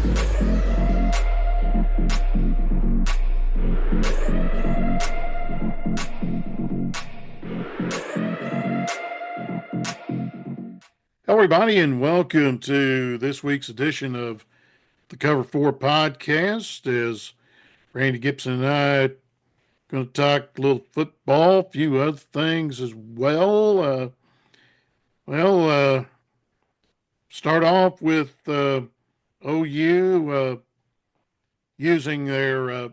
Hello, everybody, and welcome to this week's edition of the Cover 4 podcast. As Randy Gibson and I are going to talk a little football, a few other things as well. Start off with OU using the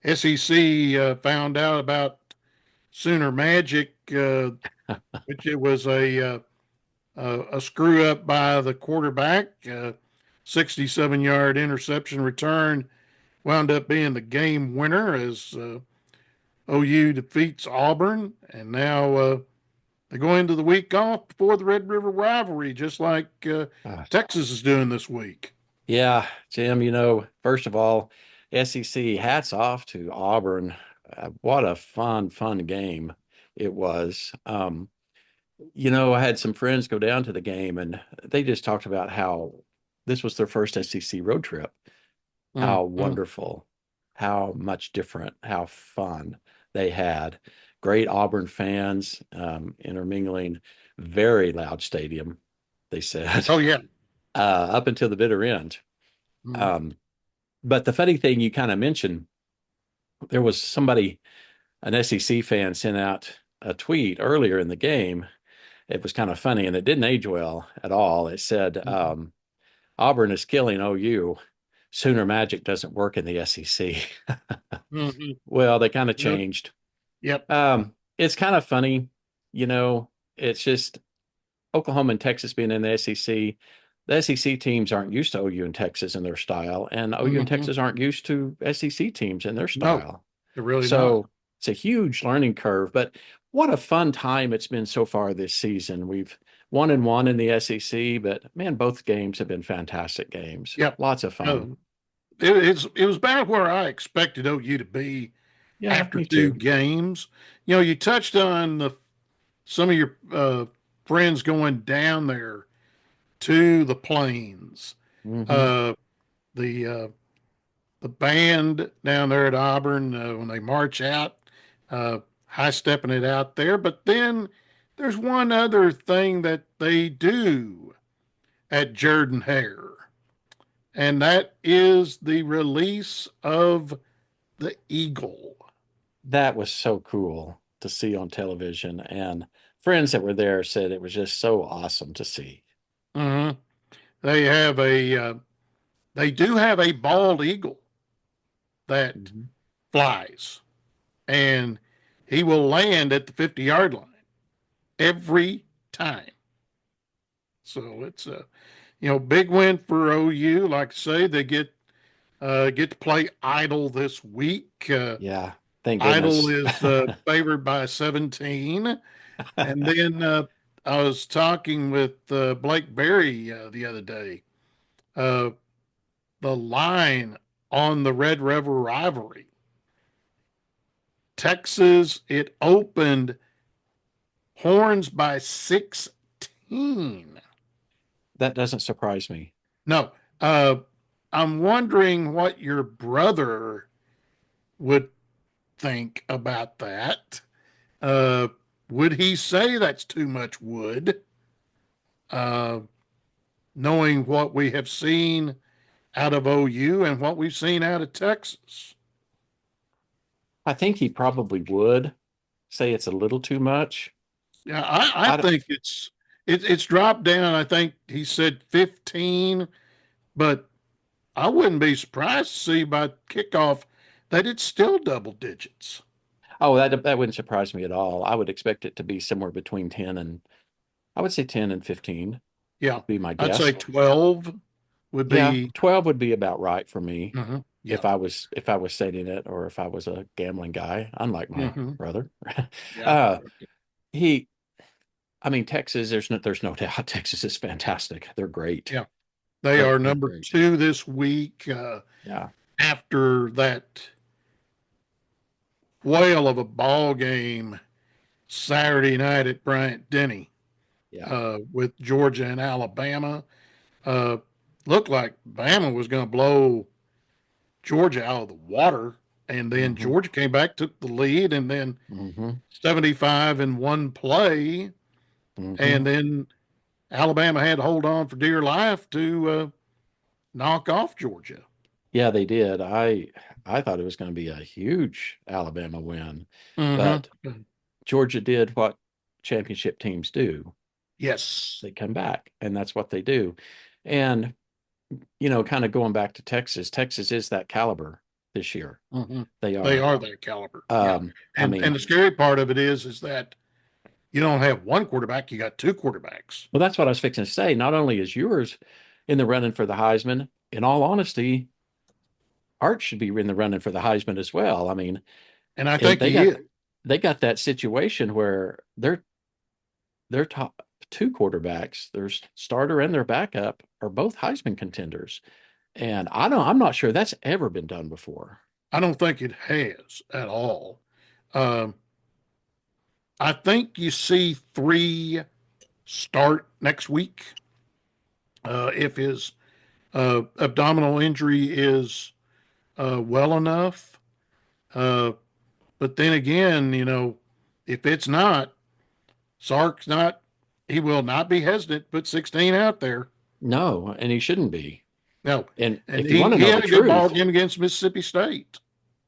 SEC found out about Sooner Magic, which it was a screw up by the quarterback. 67-yard interception return wound up being the game winner as OU defeats Auburn. And now they go into the week off before the Red River rivalry, just like Texas is doing this week. Yeah, Jim, first of all, SEC, hats off to Auburn. What a fun game it was. I had some friends go down to the game and they just talked about how this was their first SEC road trip. How wonderful, how much different, how fun they had. Great Auburn fans, intermingling, very loud stadium, they said. Oh, yeah. Up until the bitter end. But the funny thing you kind of mentioned, there was an SEC fan sent out a tweet earlier in the game. It was kind of funny and it didn't age well at all. It said, Auburn is killing OU. Sooner Magic doesn't work in the SEC. Well, they kind of changed. Yep. It's kind of funny. It's just Oklahoma and Texas being in the SEC. The SEC teams aren't used to OU and Texas in their style, and OU and Texas aren't used to SEC teams in their style. No, they're really so not. It's a huge learning curve, but what a fun time it's been so far this season. We've 1-1 in the SEC, but man, both games have been fantastic games. Yep. Lots of fun. It was about where I expected OU to be after two games. You touched on some of your friends going down there to the Plains. The band down there at Auburn when they march out, high stepping it out there. But then there's one other thing that they do at Jordan Hare, and that is the release of the Eagle. That was so cool to see on television, and friends that were there said it was just so awesome to see. They have they do have a bald eagle that flies, and he will land at the 50-yard line every time. So it's a big win for OU. Like I say, they get to play Idle this week. Yeah, thank goodness. Idle is favored by 17. And then I was talking with Blake Berry the other day. The line on the Red River rivalry. Texas, it opened Horns by 16. That doesn't surprise me. No. I'm wondering what your brother would think about that. Would he say that's too much wood? Knowing what we have seen out of OU and what we've seen out of Texas. I think he probably would say it's a little too much. Yeah, I think it's dropped down. I think he said 15, but I wouldn't be surprised to see by kickoff that it's still double digits. Oh, that wouldn't surprise me at all. I would expect it to be somewhere between 10 and, I would say 10 and 15. Yeah. Would be my guess. I'd say 12 would be. Yeah, 12 would be about right for me. Yeah. If I was setting it, or if I was a gambling guy, unlike my brother. Texas, there's no doubt Texas is fantastic. They're great. Yeah. They are number 2 this week. After that whale of a ball game Saturday night at Bryant Denny with Georgia and Alabama. looked like Bama was going to blow Georgia out of the water. And then Hmm. Georgia came back, took the lead, and then Hmm. 75 in one play. Hmm. And then Alabama had to hold on for dear life to knock off Georgia. Yeah, they did. I thought it was going to be a huge Alabama win, but Mm-hmm. Georgia did what championship teams do. Yes. They come back, and that's what they do. And kind of going back to Texas, Texas is that caliber this year. Mm-hmm. They They are. are that caliber. Yeah. I And mean, the scary part of it is that you don't have one quarterback, you got two quarterbacks. well, that's what I was fixing to say. Not only is yours in the running for the Heisman, in all honesty, Art should be in the running for the Heisman as well. I mean, And I and think they he got is. they got that situation where their top two quarterbacks, their starter and their backup, are both Heisman contenders. And I'm not sure that's ever been done before. I don't think it has at all. Um, I think you see three start next week. If his abdominal injury is well enough. Uh, but then again, if it's not, Sark's not, he will not be hesitant to put 16 out there. No, and he shouldn't be. No. And And if you want to he know the had a good ball truth, game against Mississippi State.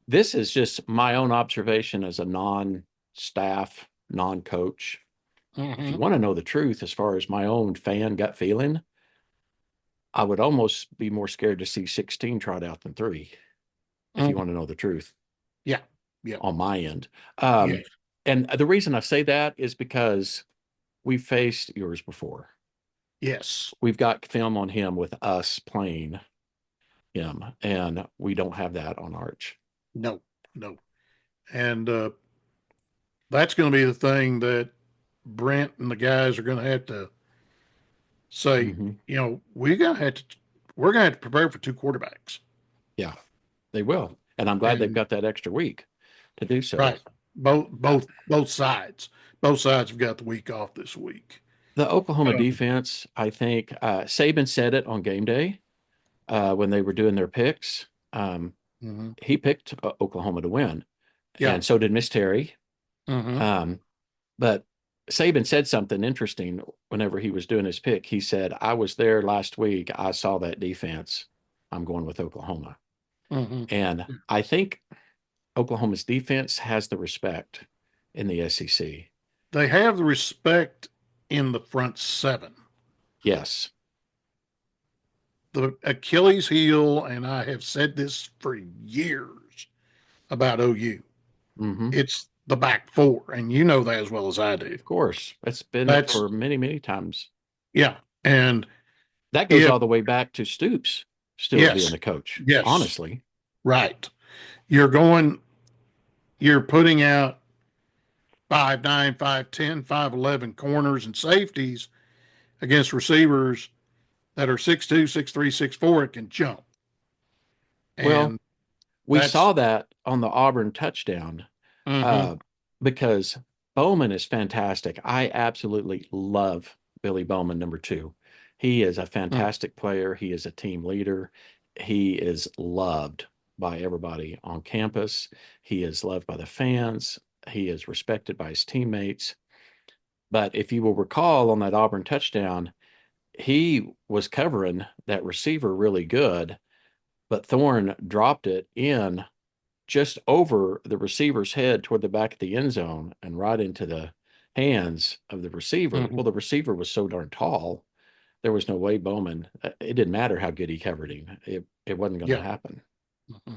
this is just my own observation as a non-staff, non-coach. If you Mm-hmm. want to know the truth, as far as my own fan gut feeling, I would almost be more scared to see 16 trot out than three, if you Mm-hmm. want to know the truth Yeah. Yeah. on my end. Yes. And the reason I say that is because we faced yours before. Yes. We've got film on him with us playing him, and we don't have that on Arch. No. No. And that's going to be the thing that Brent and the guys are going to have to say, Mm-hmm. we're going to have to prepare for two quarterbacks. Yeah, they will. And I'm glad they've And got that extra week to do so. right, both sides, both sides have got the week off this week. The Oklahoma Um, defense, I think Saban said it on game day when they were doing their picks. mhm. He picked Oklahoma to win, Yeah. and so did Miss Terry. Hmm. Um, but Saban said something interesting whenever he was doing his pick. He said, I was there last week. I saw that defense. I'm going with Oklahoma. Hmm. And I think Oklahoma's defense has the respect in the SEC. They have the respect in the front seven. Yes. The Achilles heel, and I have said this for years about OU. Hmm. It's the back four, and you know that as well as I do. Of course. It's been That's for many, many times. yeah, and That goes if all the way back to Stoops still being yes, the coach, yes, honestly. right, you're going, you're putting out 5'9", 5'10", 5'11" corners and safeties against receivers that are 6'2", 6'3", 6'4", it can jump. Well, And we that's saw that on the Auburn touchdown mm-hmm, uh, because Bowman is fantastic. I absolutely love Billy Bowman, number two. He is a fantastic player. He is a team leader. He is loved by everybody on campus. He is loved by the fans. He is respected by his teammates. But if you will recall on that Auburn touchdown, he was covering that receiver really good, but Thorne dropped it in just over the receiver's head toward the back of the end zone and right into the hands of the receiver. mm-hmm, Well, the receiver was so darn tall, there was no way Bowman, it didn't matter how good he covered him. It wasn't going to yeah. happen. Mm-hmm.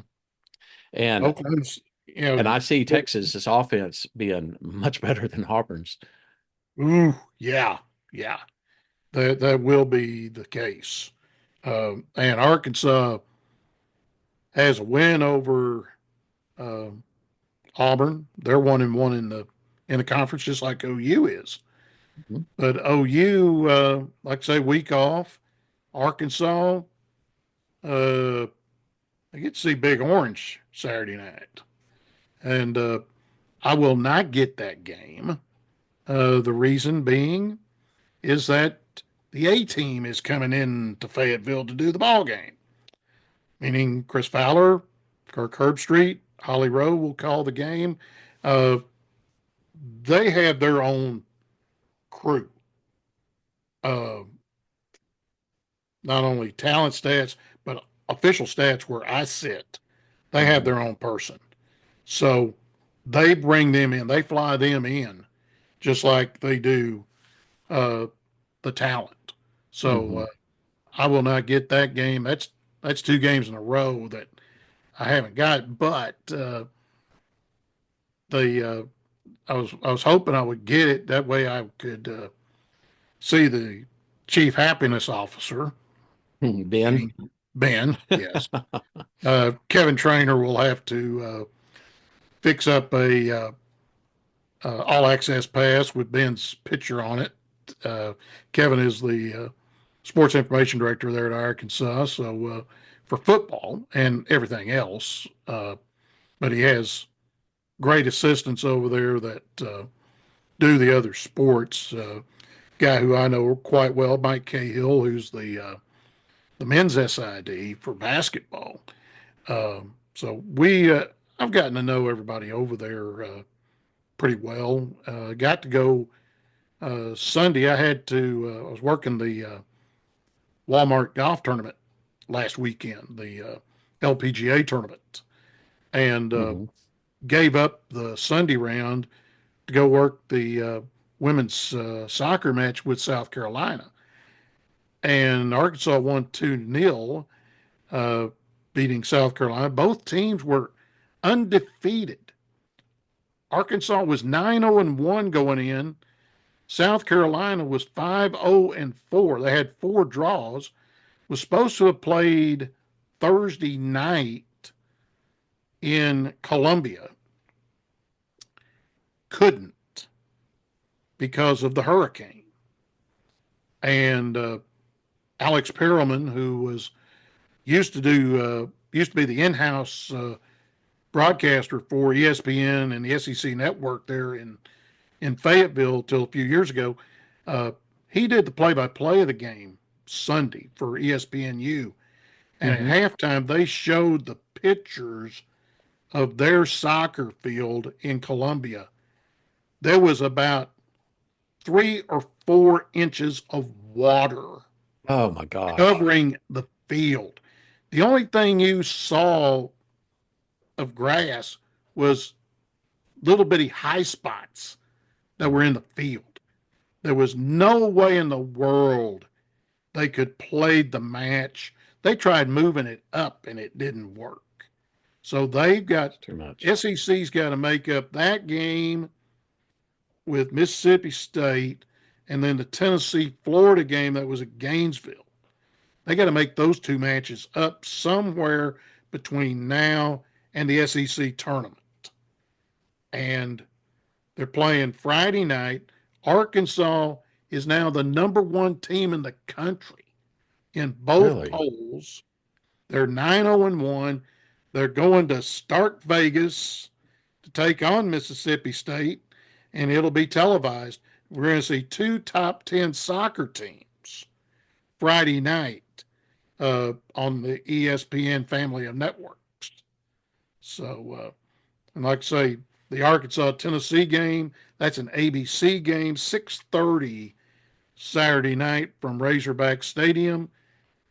And Oklahoma's, and I see Texas's offense being much better than Auburn's. ooh, yeah, yeah, that will be the case. And Arkansas has a win over um, Auburn. They're 1-1 in the conference, just like OU is. Mhm. But OU, like I say, week off. Arkansas, uh, I get to see Big Orange Saturday night, and I will not get that game. The reason being is that the A team is coming in to Fayetteville to do the ball game, meaning Chris Fowler, Kirk Herbstreit, Holly Rowe will call the game. Uh, they have their own crew, uh, not only talent stats, but official stats where I sit. They have Hmm. their own person. So they bring them in, they fly them in, just like they do uh, the talent. So Hmm. I will not get that game. That's two games in a row that I haven't got. But the I was hoping I would get it. That way I could see the chief happiness officer, Ben. meaning Ben. Yes, Kevin Trainer will have to fix up a all access pass with Ben's picture on it. Uh, Kevin is the sports information director there at Arkansas, so for football and everything else. But he has great assistants over there that do the other sports. Guy who I know quite well, Mike Cahill, who's the men's SID for basketball. So I've gotten to know everybody over there pretty well. Got to go Sunday. I was working the Walmart golf tournament last weekend, the LPGA tournament, and Hmm. gave up the Sunday round to go work the women's soccer match with South Carolina. And Arkansas won 2-0, uh, beating South Carolina. Both teams were undefeated. Arkansas was 9-0-1 going in. South Carolina was 5-0-4. They had four draws. Was supposed to have played Thursday night in Columbia. Couldn't because of the hurricane. And Alex Perelman, who was used to be the in-house broadcaster for ESPN and the SEC network there in Fayetteville till a few years ago. Uh, he did the play-by-play of the game Sunday for ESPNU, and at Hmm. halftime they showed the pictures of their soccer field in Columbia. There was about 3 or 4 inches of water Oh my gosh. covering the field. The only thing you saw of grass was little bitty high spots that were in the field. There was no way in the world they could play the match. They tried moving it up and it didn't work. So they've got It's too much. SEC's got to make up that game with Mississippi State and then the Tennessee Florida game that was at Gainesville. They got to make those two matches up somewhere between now and the SEC tournament. And they're playing Friday night. Arkansas is now the number one team in the country in both Really? polls. They're 9-0-1. They're going to Stark Vegas to take on Mississippi State, and it'll be televised. We're going to see two top 10 soccer teams Friday night on the ESPN family of networks. So, and like I say, the Arkansas Tennessee game, that's an ABC game, 6:30 Saturday night from Razorback Stadium.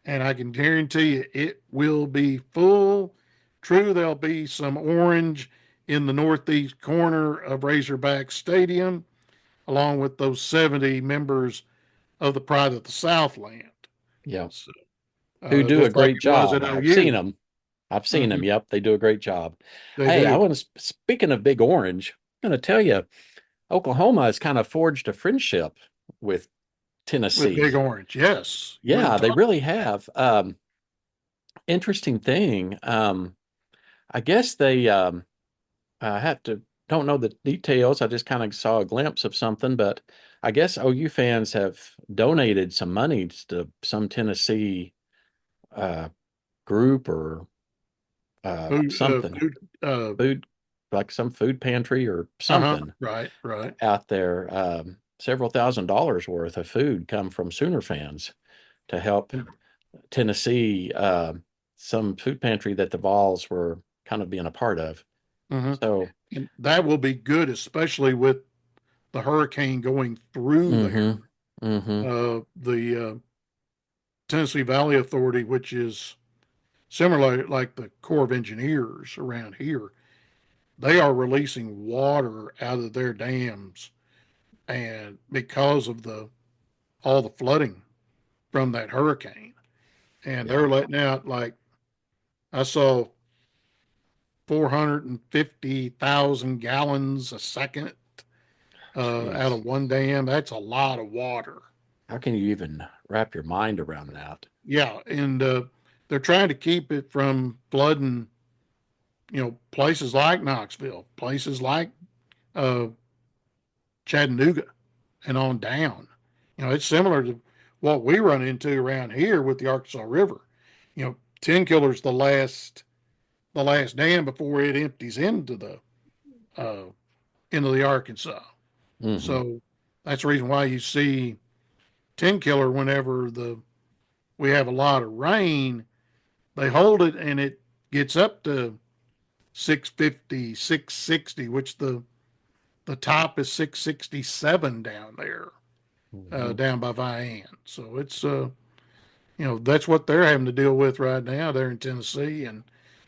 And I can guarantee you it will be full. True, there'll be some orange in the northeast corner of Razorback Stadium, along with those 70 members of the Pride of the Southland. Yeah. So, Who do a just like great it was at job. I've seen OU. them. I've seen them. Mhm. Yep, they do a great job. They Hey, I do. want to, speaking of Big Orange, I'm going to tell you, Oklahoma has kind of forged a friendship with With Big Tennessee. Orange. Yes. You wouldn't Yeah, they talk. really have. Interesting thing. I guess they I have to don't know the details. I just kind of saw a glimpse of something, but I guess OU fans have donated some money to some Tennessee uh, group or something Food. food, like some food pantry or Uh huh. something Right. Right. out there. several $1,000s worth of food come from Sooner fans to help Tennessee, some food pantry that the Vols were kind of being a part of. Mm-hmm. So, And that will be good, especially with the hurricane going through there. mm-hmm, mm-hmm, The Tennessee Valley Authority, which is similar like the Corps of Engineers around here, they are releasing water out of their dams, and because of the all the flooding from that hurricane, and yeah, they're letting out like I saw 450,000 gallons a second out jeez. of one dam. That's a lot of water. How can you even wrap your mind around that? Yeah, and they're trying to keep it from flooding. Places like Knoxville, places like uh, Chattanooga, and on down. It's similar to what we run into around here with the Arkansas River. 10 Killer's the last dam before it empties uh, into the Arkansas. Mm-hmm. So that's the reason why you see 10 Killer whenever we have a lot of rain, they hold it and it gets up to 650, 660, which the top is 667 down there, Mm-hmm. down by Vian. So it's that's what they're having to deal with right now there in Tennessee and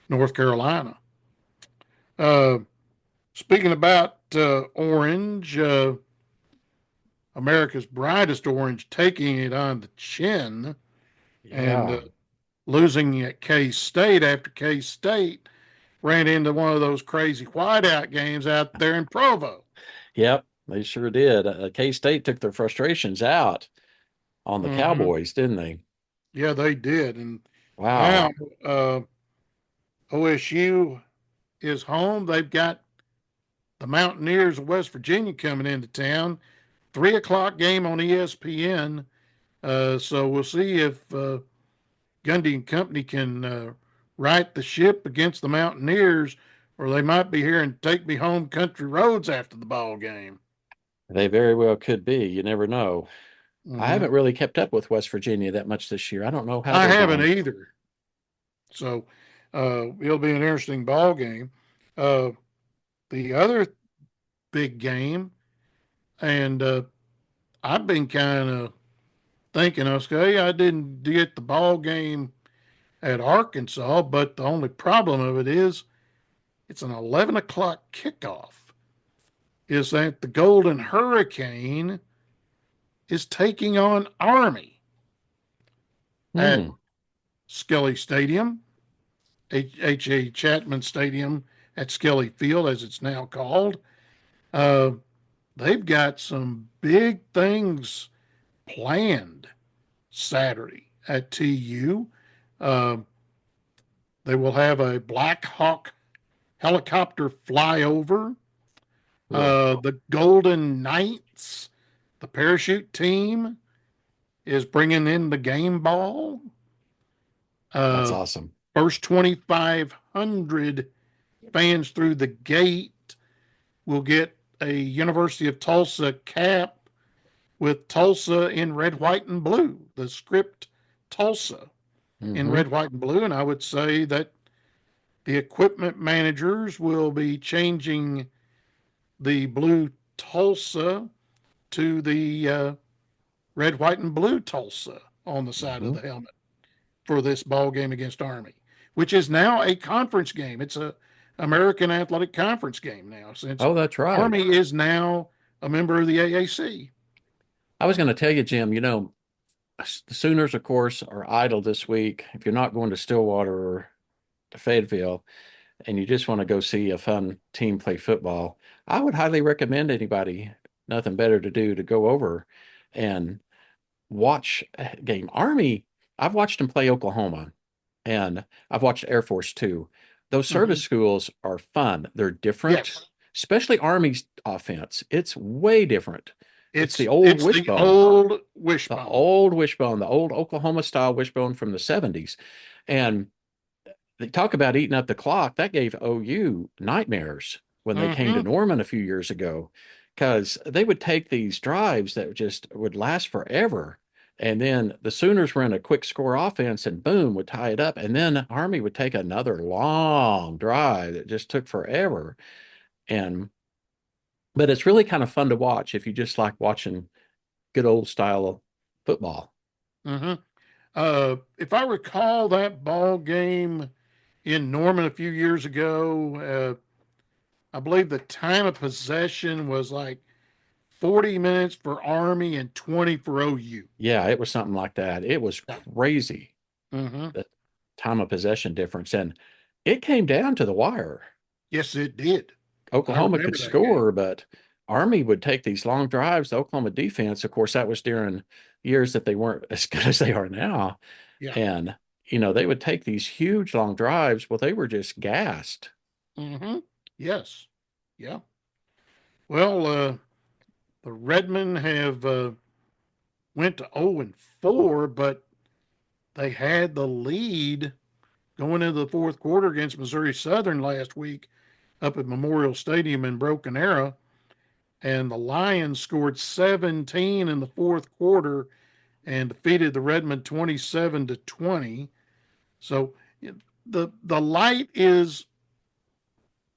North Carolina. Uh, Speaking about orange, America's brightest orange taking it on the chin and Yeah. losing at K State after K State ran into one of those crazy whiteout games out there in Provo. Yep, they sure did. K-State took their frustrations out on the Mm-hmm. Cowboys, didn't they? Yeah, they did. And now Wow. uh, OSU is home. They've got the Mountaineers of West Virginia coming into town. 3 o'clock game on ESPN. So we'll see if Gundy and company can right the ship against the Mountaineers, or they might be here and take me home country roads after the ball game. They very well could be. You never know. I Mm-hmm. haven't really kept up with West Virginia that much this year. I don't know how I they're haven't doing. either. So it'll be an interesting ball game. Uh, the other big game, and I've been kind of thinking, okay, I didn't get the ball game at Arkansas, but the only problem of it is it's an 11 o'clock kickoff. Is that the Golden Hurricane is taking on Army at Hmm. Skelly Stadium, H.A. Chapman Stadium at Skelly Field, as it's now called. Uh, they've got some big things planned Saturday at TU. Uh, they will have a Black Hawk helicopter flyover. Cool. The Golden Knights, the parachute team, is bringing in the game ball. That's Uh, awesome. First 2,500 fans through the gate will get a University of Tulsa cap with Tulsa in red, white, and blue, the script Tulsa in Hmm. red, white, and blue. And I would say that the equipment managers will be changing the blue Tulsa to the red, white, and blue Tulsa on the side of Hmm. the helmet for this ball game against Army, which is now a conference game. It's a American Athletic Conference game now, since Oh, that's right. Army is now a member of the AAC. I was going to tell you, Jim, the Sooners, of course, are idle this week. If you're not going to Stillwater or to Fayetteville and you just want to go see a fun team play football, I would highly recommend anybody, nothing better to do, to go over and watch a game. Army, I've watched them play Oklahoma and I've watched Air Force too. Those Mm-hmm. service schools are fun. They're different, Yes, especially Army's offense. It's way different. It's the it's old it's the wishbone, old the wishbone. old wishbone, the old Oklahoma style wishbone from the 70s. And they talk about eating up the clock. That gave OU nightmares when they came to Mm-hmm. Norman a few years ago. because they would take these drives that just would last forever. And then the Sooners were in a quick score offense and boom, would tie it up. And then Army would take another long drive that just took forever. And but it's really kind of fun to watch if you just like watching good old style of football. Hmm. If I recall that ball game in Norman a few years ago, I believe the time of possession was like 40 minutes for Army and 20 for OU. Yeah, it was something like that. It was Yeah. crazy, Hmm. the time of possession difference. And it came down to the wire. Yes, it did. I Oklahoma could remember that game. score, but Army would take these long drives. The Oklahoma defense, of course, that was during years that they weren't as good as they are now. Yeah. And, they would take these huge long drives. Well, they were just gassed. Hmm. Yes. Yeah. Well, the Redmen have went to 0 and 4, but they had the lead going into the fourth quarter against Missouri Southern last week up at Memorial Stadium in Broken Arrow. And the Lions scored 17 in the fourth quarter and defeated the Redmen 27-20. So the light is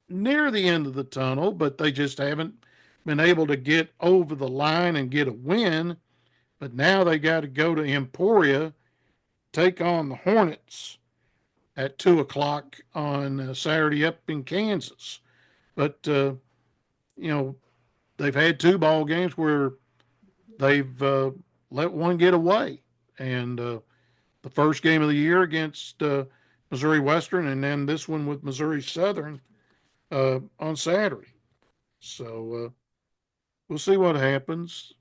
near the end of the tunnel, but they just haven't been able to get over the line and get a win. But now they got to go to Emporia, take on the Hornets at 2 o'clock on Saturday up in Kansas. But you know they've had two ball games where they've let one get away, and the first game of the year against Missouri Western, and then this one with Missouri Southern on Saturday. So we'll see what happens.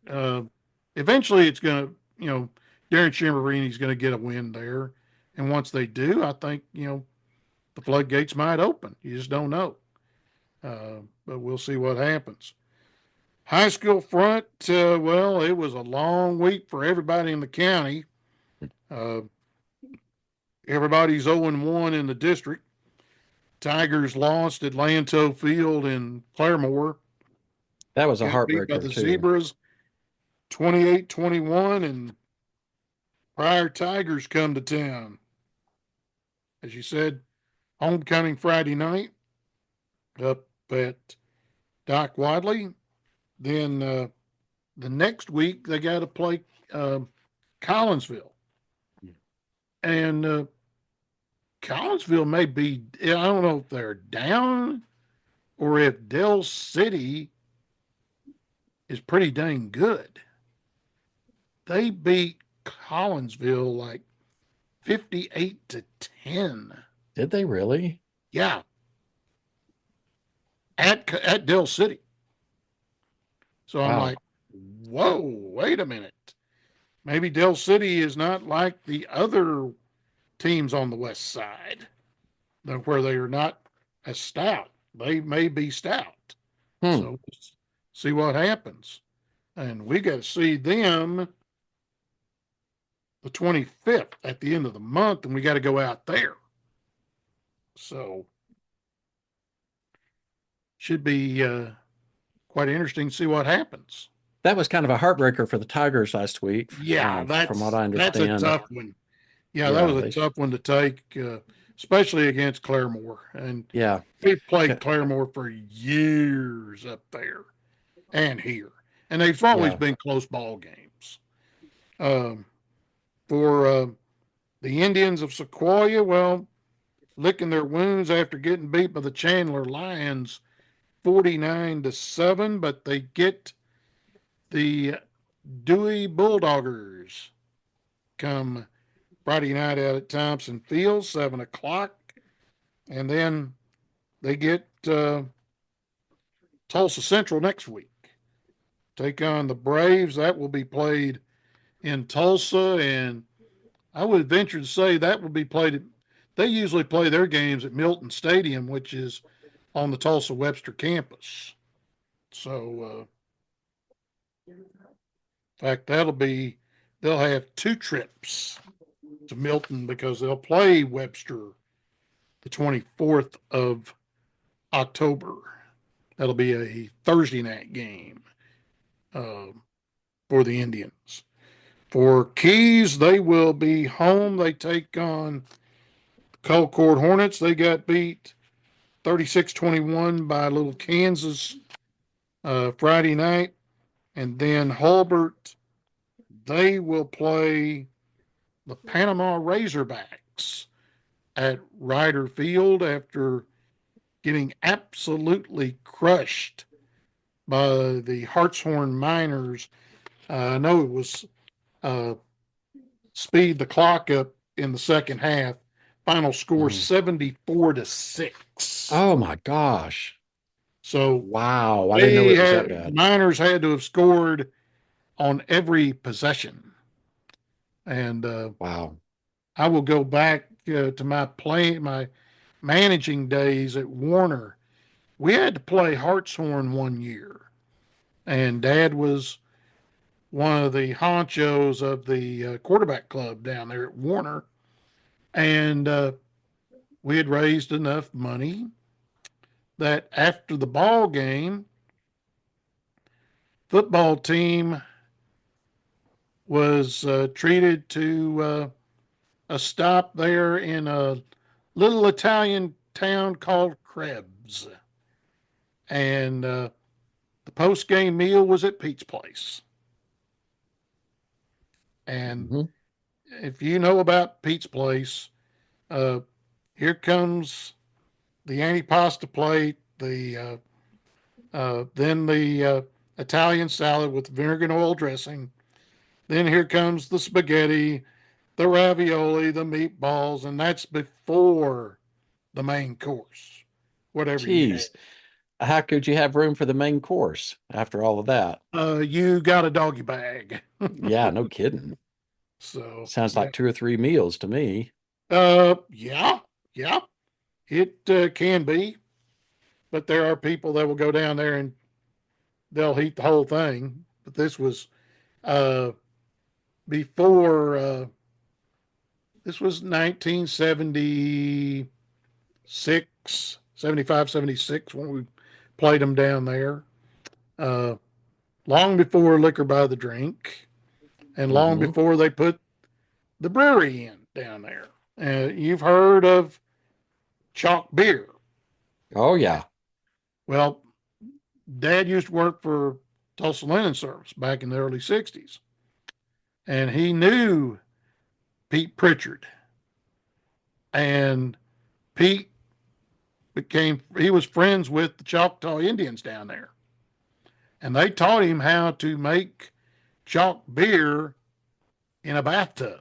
Eventually, it's going to, Darren Chimarini's going to get a win there. And once they do, I think, the floodgates might open. You just don't know. But we'll see what happens. High school front, well, it was a long week for everybody in the county. Uh, Everybody's 0-1 in the district. Tigers lost at Lanto Field in Claremore. That was a Got beat by heartbreaker, the too. Zebras 28-21, and Pryor Tigers come to town. As you said, homecoming Friday night up at Doc Wadley. Then the next week they got to play uh, Collinsville, and Collinsville may be. I don't know if they're down or if Dell City is pretty dang good. They beat Collinsville like 58-10. Did they really? Yeah, at Dell City. So I'm Wow. like, whoa, wait a minute. Maybe Dell City is not like the other teams on the west side, where they are not as stout. They may be stout. Hmm. So see what happens. And we got to see them the 25th at the end of the month, and we got to go out there. So should be quite interesting to see what happens. That was kind of a heartbreaker for the Tigers last week, Yeah, from what I that's a understand. tough one. Yeah, that Yeah, was a tough one to take, especially against Claremore. And yeah, we've played c- Claremore for years up there and here, and they've always yeah. been close ball games. Um, for the Indians of Sequoia, well, licking their wounds after getting beat by the Chandler Lions 49-7, but they get the Dewey Bulldoggers come Friday night out at Thompson Field, 7 o'clock. And then they get Tulsa Central next week. Take on the Braves. That will be played in Tulsa. And I would venture to say that will be played. They usually play their games at Milton Stadium, which is on the Tulsa Webster campus. So, in fact, they'll have two trips to Milton because they'll play Webster the 24th of October. That'll be a Thursday night game uh, for the Indians. For Keys, they will be home. They take on Colcord Hornets. They got beat 36-21 by Little Kansas Friday night. And then Hulbert, they will play the Panama Razorbacks at Ryder Field after getting absolutely crushed by the Hartshorn Miners. I know it was uh, speed the clock up in the second half. Final score Mm. 74-6. Oh my gosh. So Wow. I didn't know they it was that had bad. Miners had to have scored on every possession. And Wow. I will go back to my managing days at Warner. We had to play Hartshorn one year, and Dad was one of the honchos of the quarterback club down there at Warner, and we had raised enough money that after the ball game, football team was treated to a stop there in a little Italian town called Krebs, and the post game meal was at Pete's Place. And Hmm. if you know about Pete's Place, uh, here comes the antipasta plate, then the Italian salad with vinegar and oil dressing. Then here comes the spaghetti, the ravioli, the meatballs, and that's before the main course, whatever you had. Geez. How could you have room for the main course after all of that? You got a doggy bag. Yeah, no kidding. So, Sounds yeah. like 2 or 3 meals to me. Yeah, yeah, it can be, but there are people that will go down there and they'll eat the whole thing. But this was uh, before, this was 1976, 75, 76 when we played them down there. Uh, long before liquor by the drink and long Hmm. before they put the brewery in down there. You've heard of chalk beer. Oh yeah. Well, Dad used to work for Tulsa Linen Service back in the early 60s, and he knew Pete Pritchard. And Pete he was friends with the Choctaw Indians down there. And they taught him how to make chalk beer in a bathtub.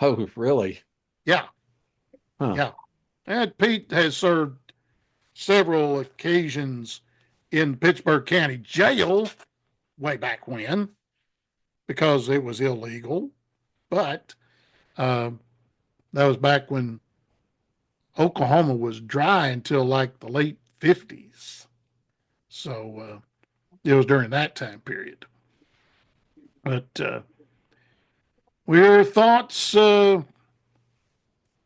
Oh, really? Yeah, Huh. yeah. And Pete has served several occasions in Pittsburgh County Jail way back when because it was illegal. But um, that was back when Oklahoma was dry until like the late 50s. So it was during that time period. But your thoughts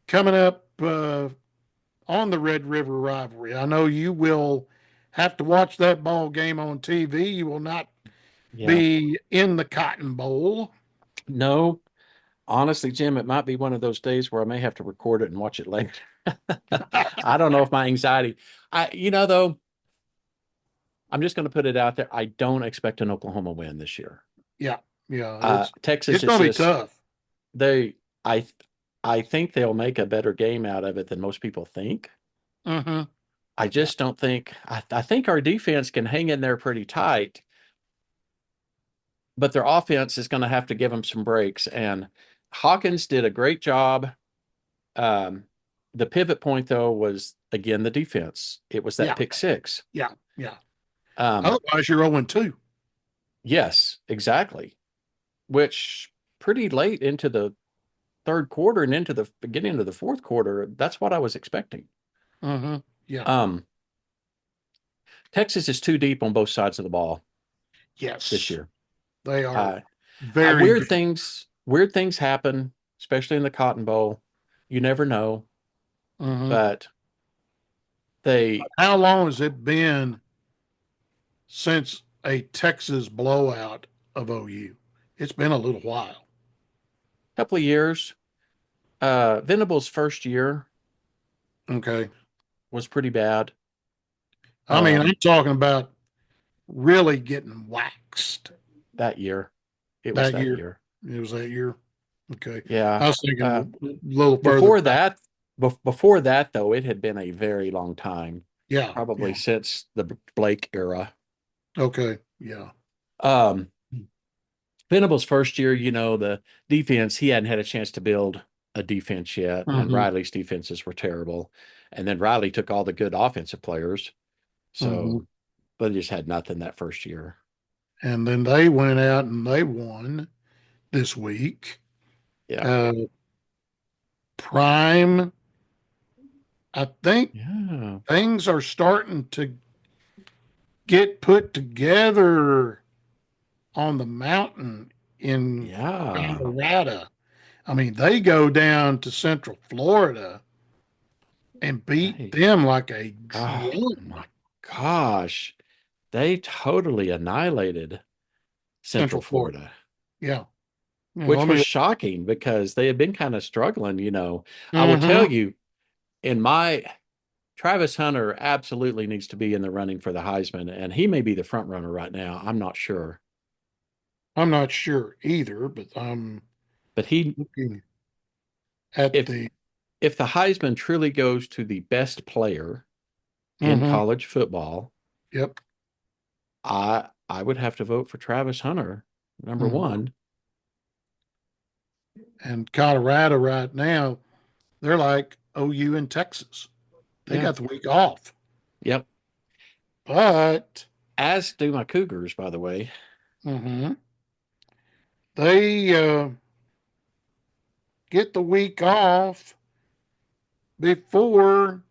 coming up on the Red River rivalry? I know you will have to watch that ball game on TV. You will not Yeah. be in the Cotton Bowl. No, honestly, Jim, it might be one of those days where I may have to record it and watch it later. I don't know if my anxiety, though, I'm just going to put it out there. I don't expect an Oklahoma win this year. Yeah, yeah, Texas it's is going to be just tough. they. I I think they'll make a better game out of it than most people think. Mm-hmm. I Yeah, just don't think. I think our defense can hang in there pretty tight, but their offense is going to have to give them some breaks. And Hawkins did a great job. Um, the pivot point, though, was again the defense. It was that yeah, pick six. yeah, yeah. Um, Otherwise, you're 0-2. yes, exactly. Which pretty late into the third quarter and into the beginning of the fourth quarter, that's what I was expecting. Mm-hmm. Yeah. Um, Texas is too deep on both sides of the ball this Yes, year. they are Uh, very weird deep. things happen, especially in the Cotton Bowl. You never know, Mm-hmm. but they How long has it been? since a Texas blowout of OU. It's been a little while. Couple of years. Venable's first year Okay. was pretty bad. I mean, I'm Um, talking about really getting waxed that year. It was that that year. year. It was that year. Okay. Yeah. I was Uh, thinking a little further before back. that, before that though, it had been a very long time, Yeah. probably Yeah. since the Blake era. Okay. Yeah. Um, Venable's first year, the defense, he hadn't had a chance to build a defense yet, and Hmm. Riley's defenses were terrible. And then Riley took all the good offensive players. Hmm. So, but he just had nothing that first year. And then they went out and they won this week. Yeah. Uh, Prime, I think Yeah. things are starting to get put together on the mountain in Yeah. Colorado. I mean, they go down to Central Florida and beat They, them like a oh drum. my gosh. They totally annihilated Central Central Florida. Florida, Yeah. Yeah, which let was me. shocking because they had been kind of struggling. I will tell Hmm. you, in my Travis Hunter absolutely needs to be in the running for the Heisman, and he may be the front runner right now. I'm not sure. I'm not sure either, but I'm But he looking at if the. if the Heisman truly goes to the best player in Hmm. college football, Yep. I would have to vote for Travis Hunter, number Hmm. one. And Colorado right now, they're like OU in Texas. They Yeah. got the week off, Yep. but As do my Cougars, by the way. mhm, they get the week off before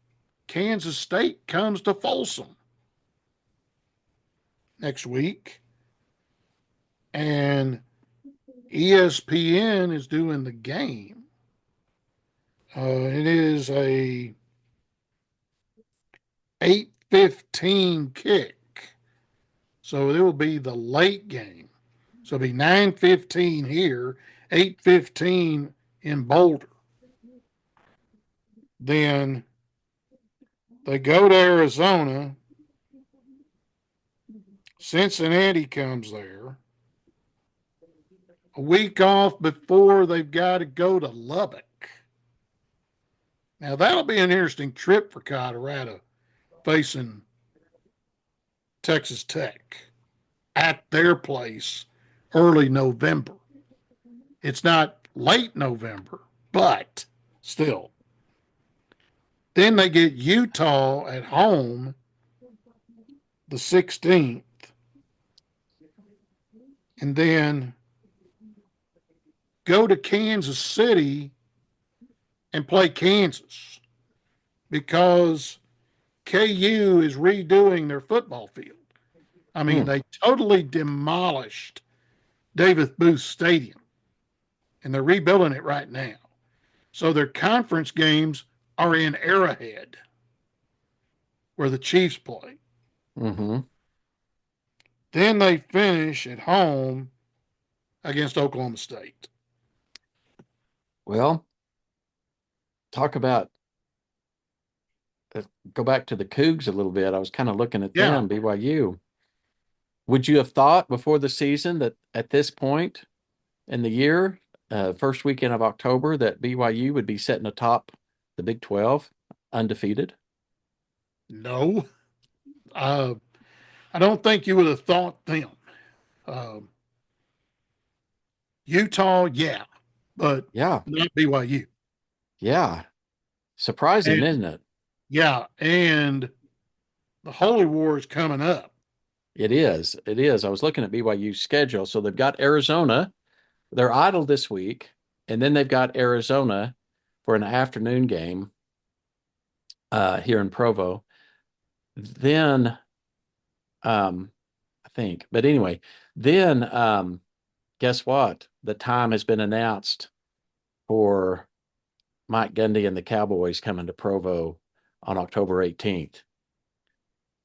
Kansas State comes to Folsom next week. And ESPN is doing the game. It is a 8:15 kick. So it will be the late game. So it'll be 9:15 here, 8:15 in Boulder. Then they go to Arizona. Cincinnati comes there. A week off before they've got to go to Lubbock. Now that'll be an interesting trip for Colorado facing Texas Tech at their place early November. It's not late November, but still. Then they get Utah at home the 16th, and then go to Kansas City and play Kansas because KU is redoing their football field. I mean, Hmm. they totally demolished Davis Booth Stadium and they're rebuilding it right now. So their conference games are in Arrowhead where the Chiefs play. Mm-hmm. Then they finish at home against Oklahoma State. Well, talk about uh, go back to the Cougs a little bit. I was kind of looking at Yeah, them, BYU. Would you have thought before the season that at this point in the year, first weekend of October, that BYU would be sitting atop the Big 12 undefeated? no, uh, I don't think you would have thought them. Uh, Utah, yeah, but Yeah. not BYU. Yeah. Surprising, And isn't it? yeah, and the Holy War is coming up. It is. It is. I was looking at BYU's schedule. So they've got Arizona. They're idle this week. And then they've got Arizona for an afternoon game here in Provo. Then, I think, but anyway, then guess what? The time has been announced for Mike Gundy and the Cowboys coming to Provo on October 18th.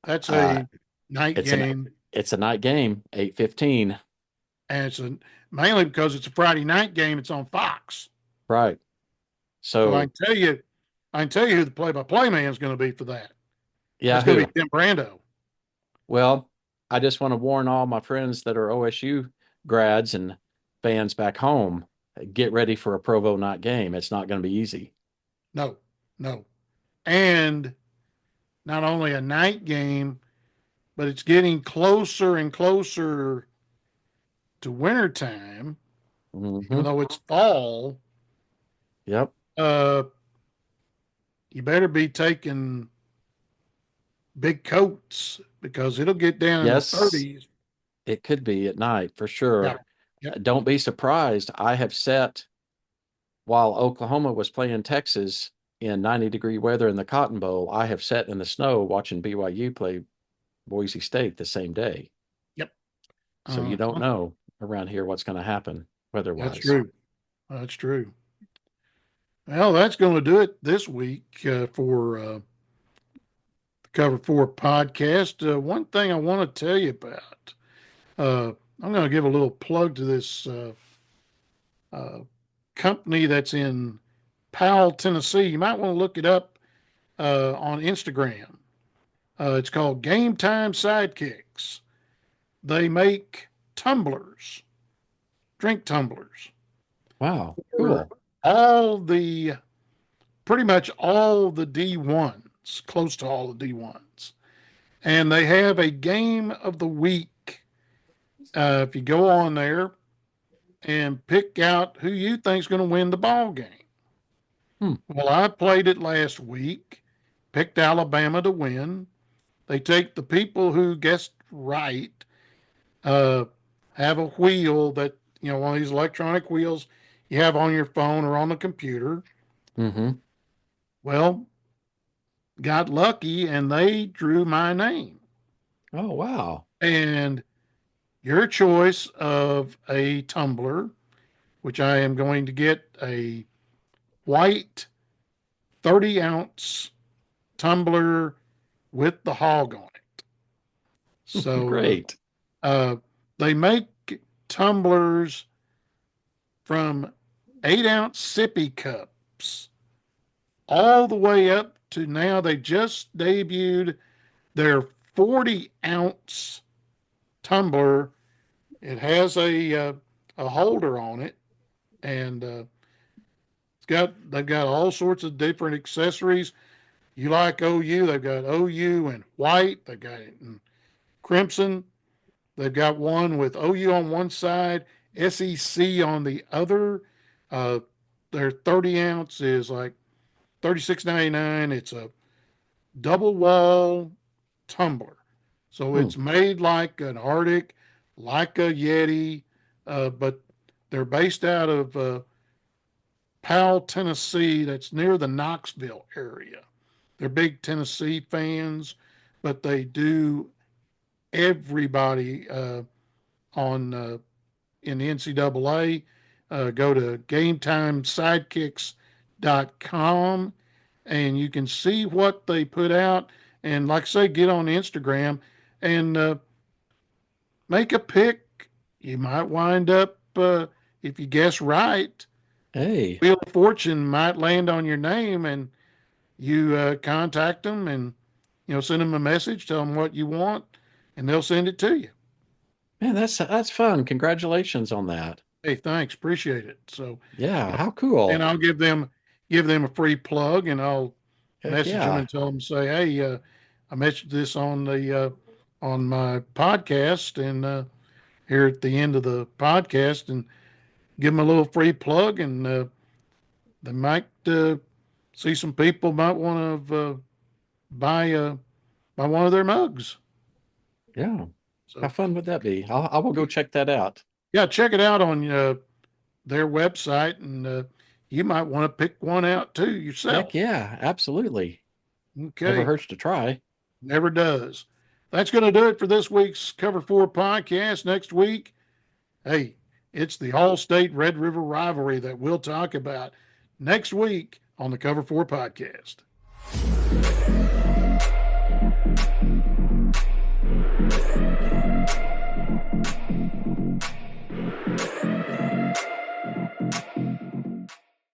That's Uh, a night it's an game. It's a night game, 8:15. and mainly because it's a Friday night game. It's on Fox. Right. So So, I can tell you who the play-by-play man is going to be for that. That's going to Yahoo. be Tim Brando. Well, I just want to warn all my friends that are OSU grads and fans back home, get ready for a Provo night game. It's not going to be easy. No, no, and not only a night game, but it's getting closer and closer to wintertime, even Hmm. though it's fall. Yep. Uh, you better be taking big coats because it'll get down in the Yes, 30s. it could be at night for sure. Yeah. Yep. Don't be surprised. I have sat while Oklahoma was playing Texas in 90-degree weather in the Cotton Bowl. I have sat in the snow watching BYU play Boise State the same day. Yep. So you don't Uh-huh. know around here what's going to happen That's weather-wise. true. That's true. Well, that's going to do it this week for the Cover 4 podcast. One thing I want to tell you about, uh, I'm going to give a little plug to this uh, company that's in Powell, Tennessee. You might want to look it up on Instagram. It's called Game Time Sidekicks. They make tumblers, drink tumblers, Wow, for cool. all the pretty much all the D1s, close to all the D1s. And they have a game of the week. If you go on there and pick out who you think is going to win the ball game. Hmm. Well, I played it last week, picked Alabama to win. They take the people who guessed right, uh, have a wheel that, one of these electronic wheels you have on your phone or on the computer. Mm-hmm. Well, got lucky and they drew my name. Oh, wow. And your choice of a tumbler, which I am going to get a white 30-ounce tumbler with the hog on it. So Great. uh, they make tumblers from 8-ounce sippy cups all the way up to now. They just debuted their 40-ounce tumbler. It has a holder on it, and they've got all sorts of different accessories. You like OU? They've got OU in white. They've got it in crimson. They've got one with OU on one side, SEC on the other. Uh, their 30-ounce is like $36.99. It's a double wall tumbler, so Hmm. it's made like an Arctic, like a Yeti, but they're based out of Powell, Tennessee. That's near the Knoxville area. They're big Tennessee fans, but they do everybody on in the NCAA. Go to GametimeSidekicks.com and you can see what they put out. And like I say, get on Instagram and make a pick. You might wind up, if you guess right, Hey, Wheel of Fortune might land on your name, and you contact them and send them a message, tell them what you want, and they'll send it to you. man, that's fun. Congratulations on that. Hey, thanks, appreciate it. So, Yeah, uh, how and cool. I'll give them a free plug, and I'll Heck message them yeah. and tell them, say, hey, I mentioned this on my podcast, and here at the end of the podcast, and give them a little free plug, and they might see some people might want to buy buy one of their mugs. Yeah. How So fun would that be? I will go check that out. yeah, check it out on their website, and you might want to pick one out too Heck yourself. yeah, absolutely. Never Okay, hurts to try. never does. That's going to do it for this week's Cover 4 podcast. Next week, hey, it's the All State Red River rivalry that we'll talk about next week on the Cover 4 podcast.